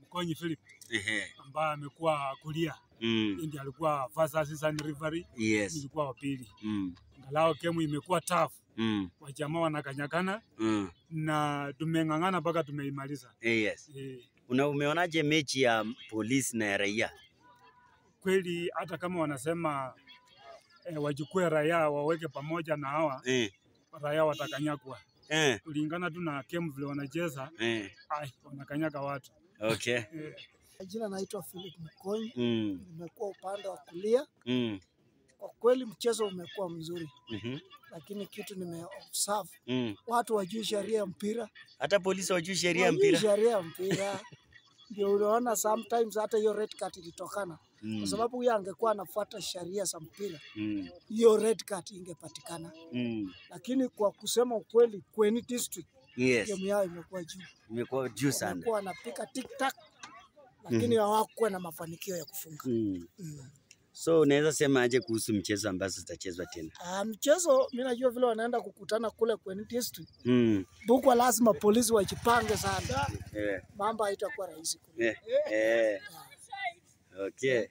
Mkonyi Philip ambaye amekuwa kulia. Ndiye alikuwa first assistant referee. Yes. Nilikuwa wa pili. Ngalao kemu imekuwa tough. Wajamaa wanakanyakana. Na tumeng'ang'ana mpaka tumeimaliza. Yes. Umeonaje mechi ya polisi na ya raia? Kweli hata kama wanasema wachukue raia waweke pamoja na hawa, raia watakanyakwa. Kulingana tu na game vile wanacheza, wanakanyaga watu. Okay. Jina naitwa Philip Mkonyi. Nimekuwa upande wa kulia. Kwa kweli mchezo umekuwa mzuri. Lakini kitu nimeobserve, watu wajui sheria ya mpira. Hata polisi wajui sheria ya mpira. Sheria ya mpira. Ndio unaona sometimes hata hiyo red card ilitokana. Kwa sababu huyu angekuwa anafuata sheria za mpira, hiyo red card ingepatikana. Lakini kwa kusema ukweli, Kweni district, game yao imekuwa juu. Imekuwa juu sana. Wamekuwa wanapika tic-tac, lakini hawakuwa na mafanikio ya kufunga. So unaweza sema aje kuhusu mchezo ambazo zitachezwa tena? Mchezo mimi najua vile wanaenda kukutana kule Kweni district. Bukwa lazima polisi wajipange sana. Mambo haitakuwa rahisi kule. Okay.